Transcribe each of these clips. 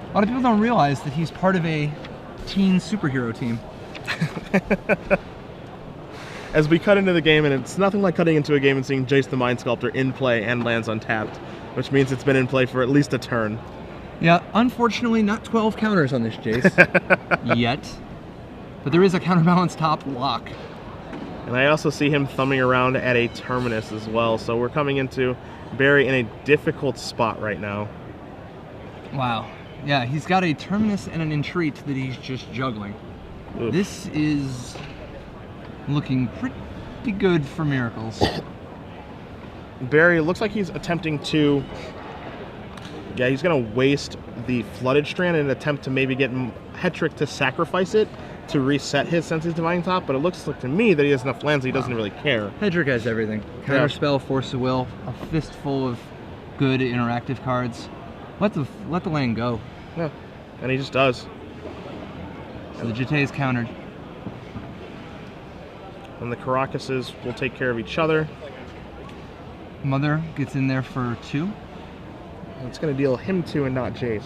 A lot of people don't realize that he's part of a teen superhero team. As we cut into the game, and it's nothing like cutting into a game and seeing Jace the Mind Sculptor in play and lands untapped, which means it's been in play for at least a turn. Yeah, unfortunately not 12 counters on this Jace yet, but there is a counterbalance top lock. And I also see him thumbing around at a Terminus as well, so we're coming into Barry in a difficult spot right now. Wow. Yeah, he's got a Terminus and an Entreat that he's just juggling. Oof. This is looking pretty good for Miracles. Barry looks like he's attempting to... Yeah, he's going to waste the Flooded Strand in an attempt to maybe get Hetrick to sacrifice it to reset his Sensei's Divining Top, but it looks like to me that he has enough lands that he doesn't really care. Hetrick has everything. Counterspell, Force of Will, a fistful of good interactive cards. Let the land go. Yeah, and he just does. So the Jete is countered. And the Caracases will take care of each other. Mother gets in there for 2. It's going to deal him 2 and not Jace.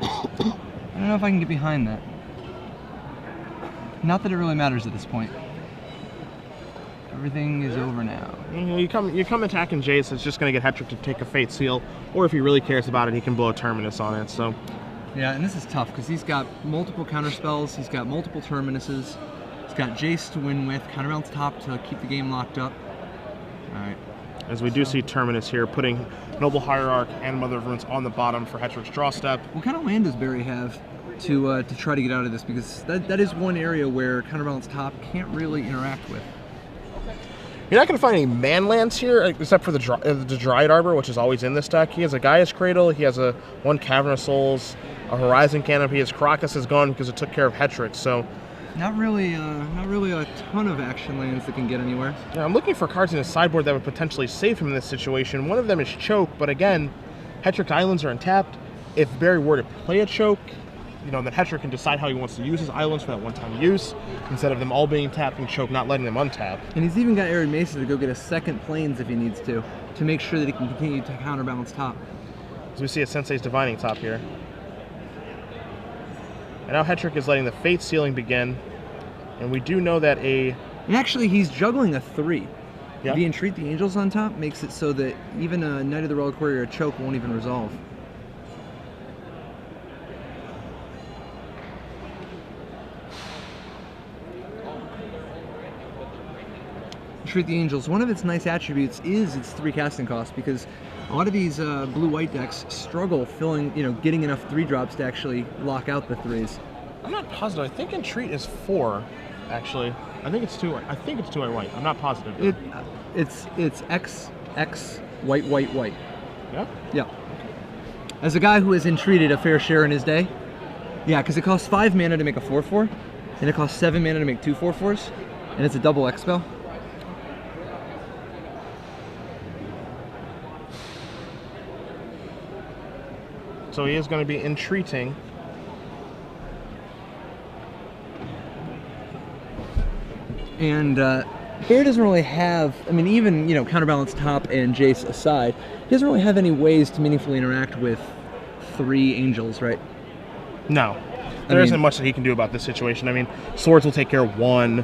I don't know if I can get behind that. Not that it really matters at this point. Everything is over now. You come attacking Jace, it's just going to get Hetrick to take a Fate Seal, or if he really cares about it, he can blow a Terminus on it. So, yeah, and this is tough because he's got multiple counterspells, he's got multiple Terminuses, he's got Jace to win with, counterbalance top to keep the game locked up. All right. As we do see Terminus here, putting Noble Hierarch and Mother of Runes on the bottom for Hetrick's draw step. What kind of land does Barry have to try to get out of this? Because that is one area where counterbalance top can't really interact with. You're not going to find any man lands here, except for the Dryad Arbor, which is always in this deck. He has a Gaia's Cradle, he has one Cavern of Souls, a Horizon Canopy. His Caracas is gone because it took care of Hetrick, so... Not really a ton of action lands that can get anywhere. Yeah, I'm looking for cards in his sideboard that would potentially save him in this situation. One of them is Choke, but again, Hetrick Islands are untapped. If Barry were to play a Choke, then Hetrick can decide how he wants to use his islands for that one-time use, instead of them all being tapped and Choke not letting them untap. And he's even got Arid Mesa to go get a second Plains if he needs to make sure that he can continue to counterbalance top. As we see a Sensei's Divining Top here. And now Hetrick is letting the Fate Sealing begin, and we do know that And actually, he's juggling a 3. Yeah. The Entreat the Angels on top makes it so that even a Knight of the Relic Warrior or a Choke won't even resolve. Entreat the Angels, one of its nice attributes is its 3 casting cost, because a lot of these blue-white decks struggle getting enough 3-drops to actually lock out the 3s. I'm not positive. I think Entreat is 4, actually. I think it's 2. I think it's 2 white. I'm not positive. It's X white. Yeah? Yeah. As a guy who has entreated a fair share in his day, yeah, because it costs 5 mana to make a 4/4, and it costs 7 mana to make 2 4/4s, and it's a double X spell. So he is going to be entreating. And Barry doesn't really have, even, counterbalance top and Jace aside, he doesn't really have any ways to meaningfully interact with 3 angels, right? No. There isn't much that he can do about this situation. Swords will take care of 1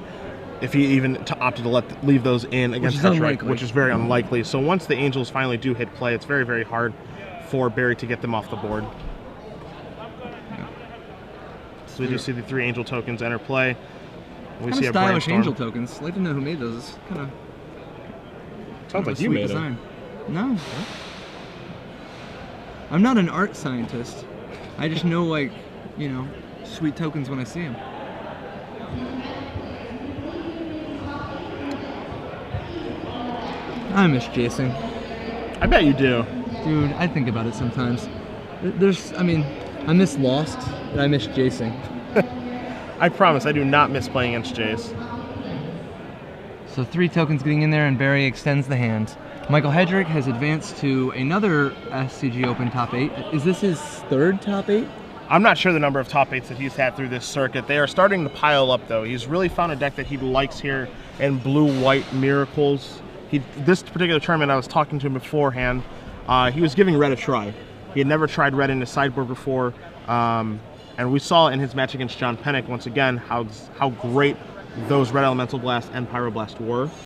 if he even opted to leave those in against Hetrick, which is very unlikely. So once the angels finally do hit play, it's very, very hard for Barry to get them off the board. Yeah. So we do see the 3 angel tokens enter play. We see a stylish Brainstorm. angel tokens. I'd like to know who made those. It's kind of sounds like you made them. No. I'm not an art scientist. I just know, sweet tokens when I see them. I miss Jason. I bet you do. Dude, I think about it sometimes. I miss Lost, and I miss Jason. I promise, I do not miss playing against Jace. So 3 tokens getting in there, and Barry extends the hand. Michael Hetrick has advanced to another SCG Open top 8. Is this his 3rd top 8? I'm not sure the number of top 8s that he's had through this circuit. They are starting to pile up, though. He's really found a deck that he likes here in blue-white Miracles. This particular tournament, I was talking to him beforehand. He was giving red a try. He had never tried red in his sideboard before, and we saw in his match against John Pennick once again how great those Red Elemental Blast and Pyroblast were.